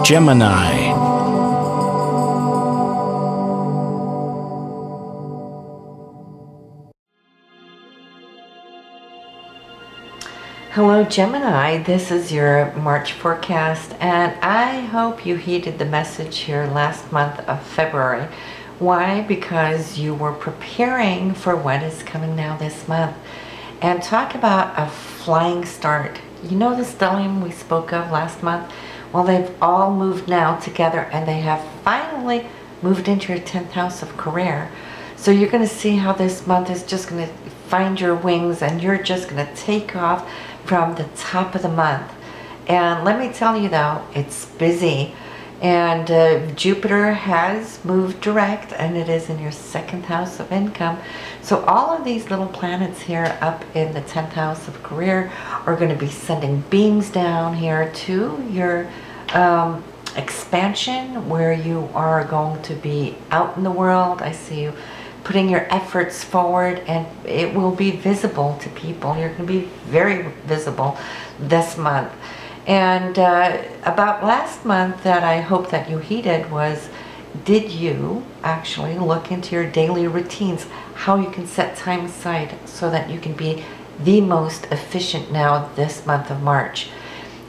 Gemini. Hello Gemini, this is your March forecast, and I hope you heeded the message here last month of February. Why? Because you were preparing for what is coming now this month. And talk about a flying start. You know the stellium we spoke of last month? Well, they've all moved now together, and they have finally moved into your 10th house of career. So you're going to see how this month is just going to find your wings, and you're just going to take off from the top of the month. And let me tell you though, it's busy, and Jupiter has moved direct, and it is in your 2nd house of income. So all of these little planets here up in the 10th house of career are going to be sending beams down here to your expansion, where you are going to be out in the world. I see you putting your efforts forward, and it will be visible to people. You're going to be very visible this month. And about last month that I hope that you heeded was, did you actually look into your daily routines, how you can set time aside so that you can be the most efficient now this month of March?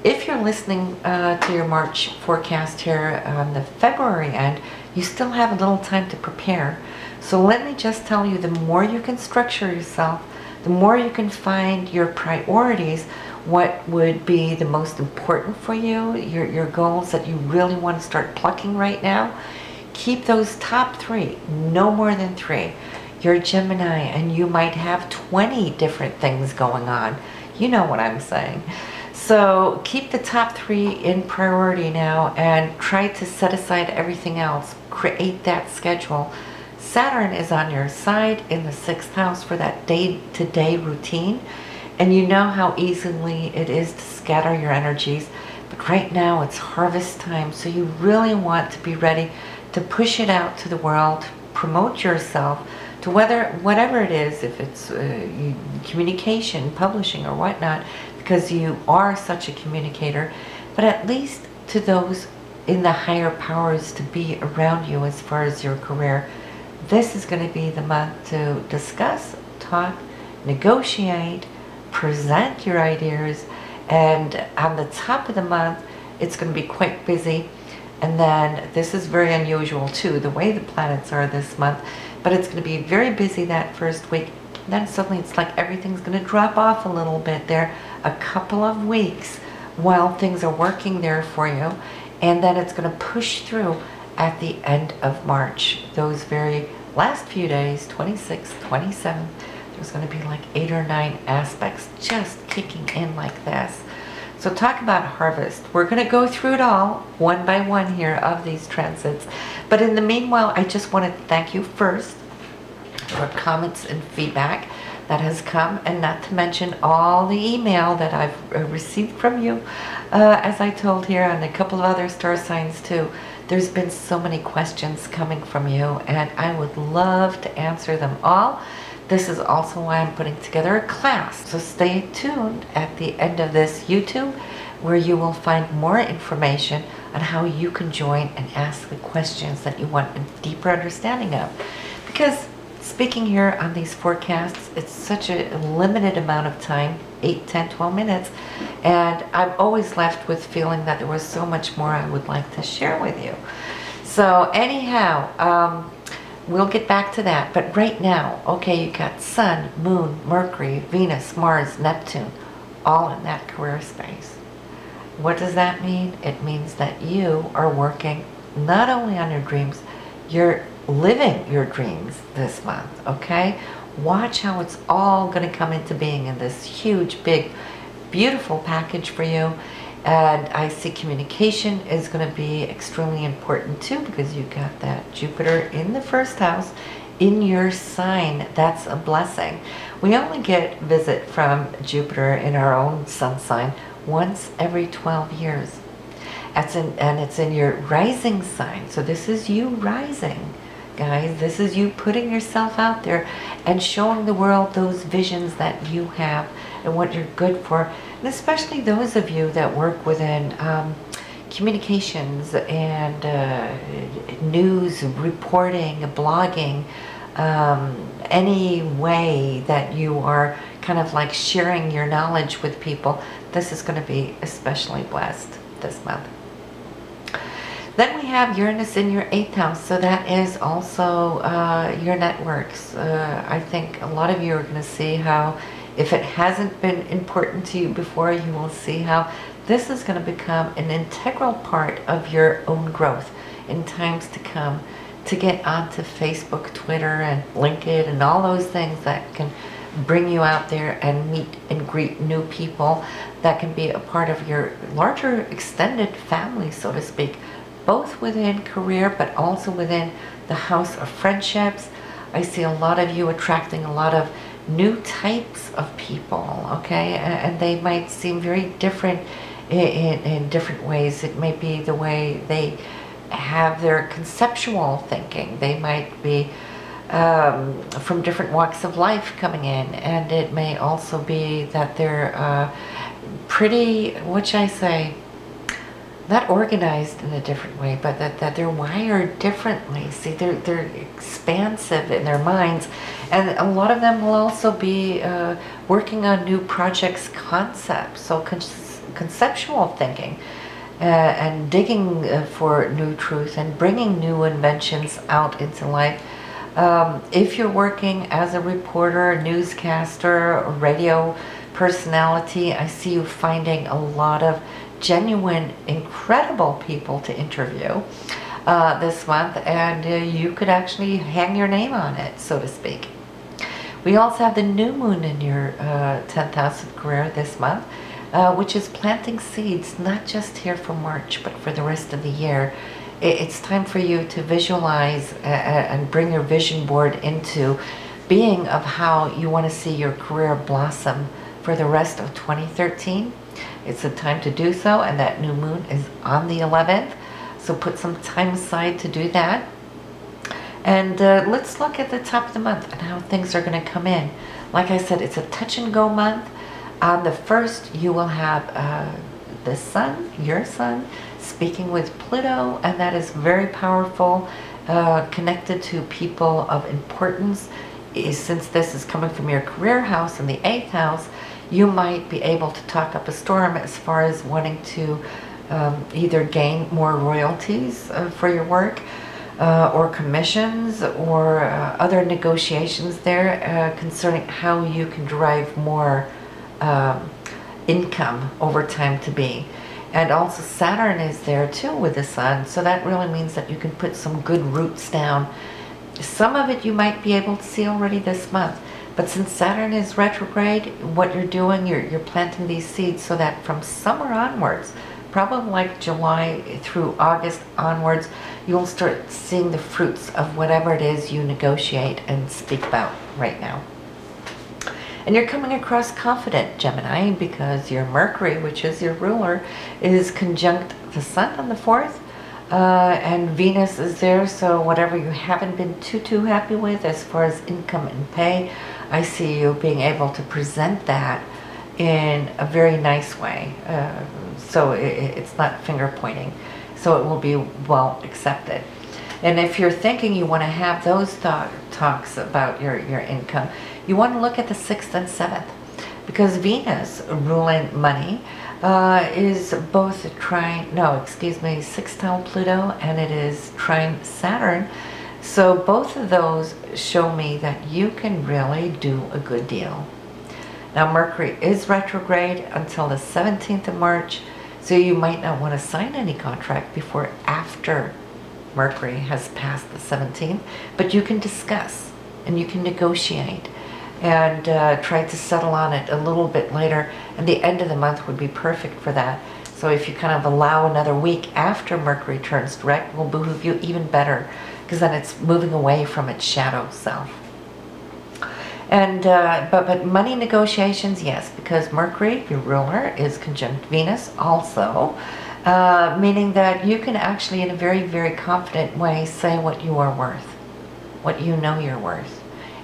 If you're listening to your March forecast here on the February end, you still have a little time to prepare. So let me just tell you, the more you can structure yourself, the more you can find your priorities, what would be the most important for you, your goals that you really want to start plucking right now. Keep those top 3, no more than 3. You're Gemini, and you might have 20 different things going on. You know what I'm saying. So keep the top 3 in priority now, and try to set aside everything else. Create that schedule. Saturn is on your side in the 6th house for that day-to-day routine, and you know how easily it is to scatter your energies. But right now it's harvest time, so you really want to be ready to push it out to the world, promote yourself to whatever it is, if it's communication, publishing, or whatnot, because you are such a communicator, but at least to those in the higher powers to be around you as far as your career. This is going to be the month to discuss, talk, negotiate, present your ideas, and on the top of the month, it's going to be quite busy. And then this is very unusual too, the way the planets are this month, but it's going to be very busy that first week. And then suddenly it's like everything's going to drop off a little bit there, a couple of weeks while things are working there for you, and then it's going to push through at the end of March. Those very last few days, 26th, 27th, there's going to be like 8 or 9 aspects just kicking in like this. So talk about harvest. We're going to go through it all one by one here of these transits. But in the meanwhile, I just want to thank you first for comments and feedback that has come, and not to mention all the email that I've received from you, as I told here, and a couple of other star signs too. There's been so many questions coming from you, and I would love to answer them all. This is also why I'm putting together a class. So stay tuned at the end of this YouTube, where you will find more information on how you can join and ask the questions that you want a deeper understanding of. Because speaking here on these forecasts, it's such a limited amount of time, 8, 10, 12 minutes, and I'm always left with feeling that there was so much more I would like to share with you. So anyhow, we'll get back to that. But right now, okay, you got Sun, Moon, Mercury, Venus, Mars, Neptune, all in that career space. What does that mean? It means that you are working not only on your dreams, you're living your dreams this month, okay? Watch how it's all going to come into being in this huge, big, beautiful package for you. And I see communication is going to be extremely important too, because you got that Jupiter in the 1st house in your sign. That's a blessing. We only get visit from Jupiter in our own sun sign once every 12 years. And it's in your rising sign. So this is you rising, guys. This is you putting yourself out there and showing the world those visions that you have and what you're good for. especially those of you that work within communications and news reporting, blogging, any way that you are kind of like sharing your knowledge with people, this is going to be especially blessed this month. Then we have Uranus in your 8th house, so that is also your networks. I think a lot of you are going to see how, if it hasn't been important to you before, you will see how this is going to become an integral part of your own growth in times to come, to get onto Facebook, Twitter, and LinkedIn, and all those things that can bring you out there and meet and greet new people that can be a part of your larger extended family, so to speak, both within career but also within the house of friendships. I see a lot of you attracting a lot of new types of people, okay, and they might seem very different in different ways. It may be the way they have their conceptual thinking. They might be from different walks of life coming in, and it may also be that they're pretty, what should I say, not organized in a different way, but that they're wired differently. See, they're expansive in their minds, and a lot of them will also be working on new projects, concepts, so conceptual thinking, and digging for new truth and bringing new inventions out into life. If you're working as a reporter, newscaster, or radio personality, I see you finding a lot of genuine, incredible people to interview this month, and you could actually hang your name on it, so to speak. We also have the new moon in your 10th house of career this month, which is planting seeds, not just here for March, but for the rest of the year. It's time for you to visualize and bring your vision board into being of how you want to see your career blossom for the rest of 2013. It's a time to do so, and that new moon is on the 11th, so put some time aside to do that. And let's look at the top of the month and how things are going to come in. Like I said, it's a touch and go month. On the 1st, you will have the sun, your sun, speaking with Pluto, and that is very powerful, connected to people of importance. Since this is coming from your career house in the 8th house, you might be able to talk up a storm as far as wanting to either gain more royalties for your work, or commissions, or other negotiations there concerning how you can derive more income over time to be. And also Saturn is there too with the sun, so that really means that you can put some good roots down. Some of it you might be able to see already this month, but since Saturn is retrograde, what you're doing, you're planting these seeds so that from summer onwards, probably like July through August onwards, you'll start seeing the fruits of whatever it is you negotiate and speak about right now. And you're coming across confident, Gemini, because your Mercury, which is your ruler, is conjunct the Sun on the 4th, and Venus is there, so whatever you haven't been too happy with as far as income and pay, I see you being able to present that in a very nice way. So it's not finger pointing, so it will be well accepted. And if you're thinking you want to have those talks about your income, you want to look at the 6th and 7th, because Venus, ruling money, is both sextile Pluto, and it is trine Saturn. So both of those show me that you can really do a good deal. Now Mercury is retrograde until the 17th of March, so you might not want to sign any contract before after Mercury has passed the 17th, but you can discuss and you can negotiate and try to settle on it a little bit later, and the end of the month would be perfect for that. So if you kind of allow another week after Mercury turns direct, will behoove you even better, because then it's moving away from its shadow self. And but money negotiations, yes, because Mercury, your ruler, is conjunct Venus also, meaning that you can actually in a very confident way say what you are worth, what you know you're worth,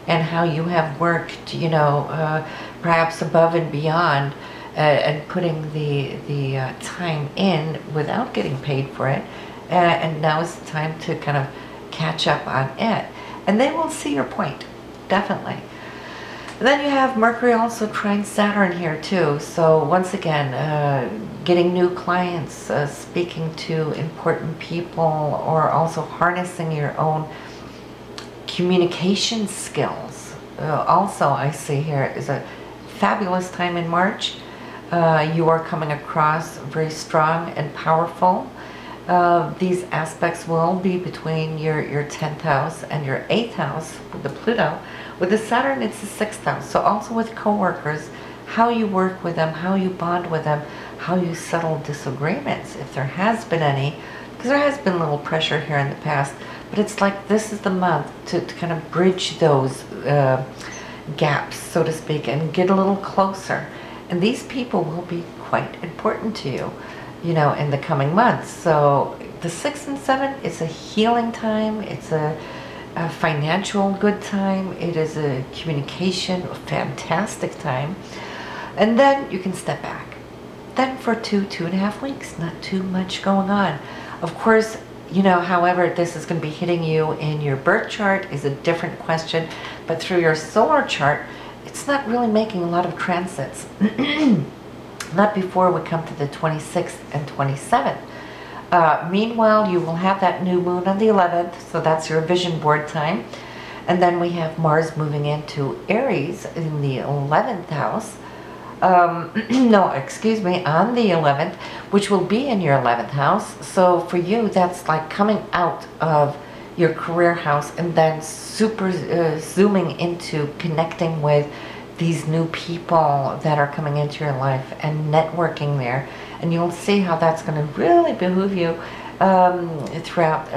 and how you have worked, you know, perhaps above and beyond and putting the time in without getting paid for it. And now is the time to kind of catch up on it. And they will see your point, definitely. Then you have Mercury also trine Saturn here too. So once again, getting new clients, speaking to important people, or also harnessing your own communication skills. Also, I see here is a fabulous time in March. You are coming across very strong and powerful. These aspects will be between your 10th house and your 8th house with the Pluto. With the Saturn, it's the 6th house. So also with coworkers, how you work with them, how you bond with them, how you settle disagreements, if there has been any, because there has been a little pressure here in the past, but it's like this is the month to kind of bridge those gaps, so to speak, and get a little closer. And these people will be quite important to you, you know, in the coming months. So the 6 and 7 is a healing time. It's a financial good time. It is a communication, a fantastic time. And then you can step back. Then for 2.5 weeks, not too much going on. Of course, you know, however this is going to be hitting you in your birth chart is a different question. But through your solar chart, it's not really making a lot of transits. Not before we come to the 26th and 27th. Meanwhile, you will have that new moon on the 11th, so that's your vision board time. And then we have Mars moving into Aries in the 11th house. No, excuse me, on the 11th, which will be in your 11th house. So for you, that's like coming out of your career house and then super zooming into connecting with these new people that are coming into your life and networking there. And you'll see how that's going to really behoove you throughout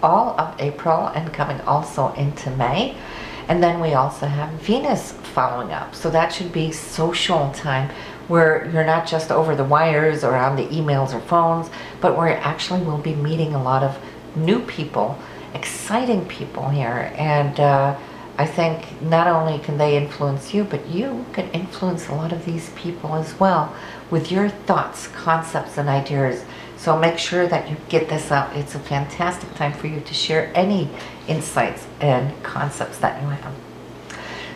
all of April and coming also into May. And then we also have Venus following up. So that should be social time where you're not just over the wires or on the emails or phones, but where you actually will be meeting a lot of new people, exciting people here. And I think not only can they influence you, but you can influence a lot of these people as well with your thoughts, concepts, and ideas. So make sure that you get this out. It's a fantastic time for you to share any insights and concepts that you have.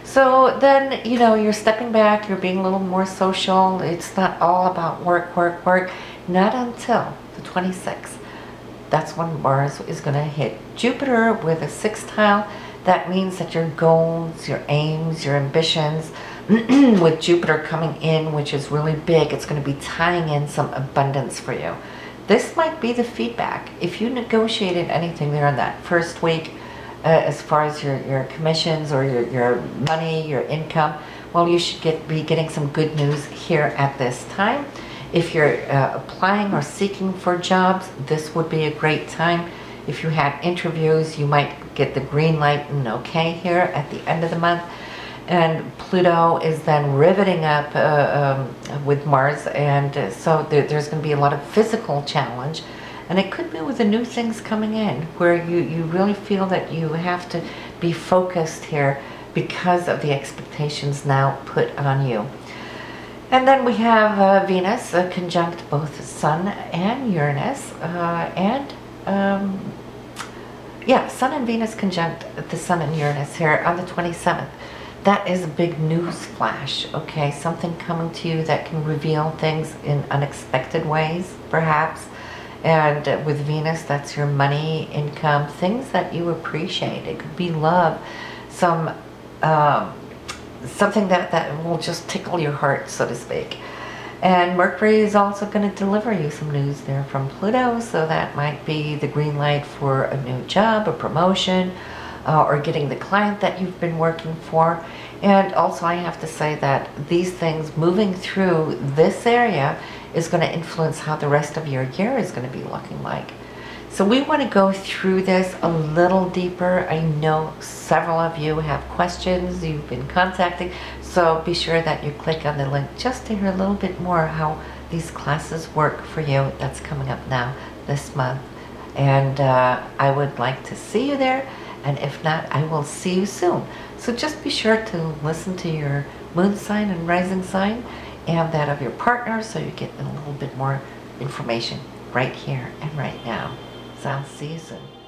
So then, you know, you're stepping back, you're being a little more social. It's not all about work, work, work. Not until the 26th. That's when Mars is going to hit Jupiter with a sextile. That means that your goals, your aims, your ambitions, with Jupiter coming in, which is really big, it's going to be tying in some abundance for you. This might be the feedback. If you negotiated anything there in that first week, as far as your commissions or your money, your income, well, you should be getting some good news here at this time. If you're applying or seeking for jobs, this would be a great time. If you had interviews, you might get the green light and okay here at the end of the month. And Pluto is then riveting up with Mars, and so there's going to be a lot of physical challenge. And it could be with the new things coming in, where you really feel that you have to be focused here because of the expectations now put on you. And then we have Venus conjunct both Sun and Uranus, Sun and Venus conjunct the Sun and Uranus here on the 27th. That is a big news flash, okay? Something coming to you that can reveal things in unexpected ways, perhaps. And with Venus, that's your money, income, things that you appreciate. It could be love, something that will just tickle your heart, so to speak. And Mercury is also going to deliver you some news there from Pluto, so that might be the green light for a new job, a promotion, or getting the client that you've been working for. And also I have to say that these things moving through this area is going to influence how the rest of your year is going to be looking like. So we want to go through this a little deeper. I know several of you have questions you've been contacting, so be sure that you click on the link just to hear a little bit more how these classes work for you. That's coming up now this month. And I would like to see you there. And if not, I will see you soon. So just be sure to listen to your moon sign and rising sign and that of your partner, so you get a little bit more information right here and right now. So I'll see you soon.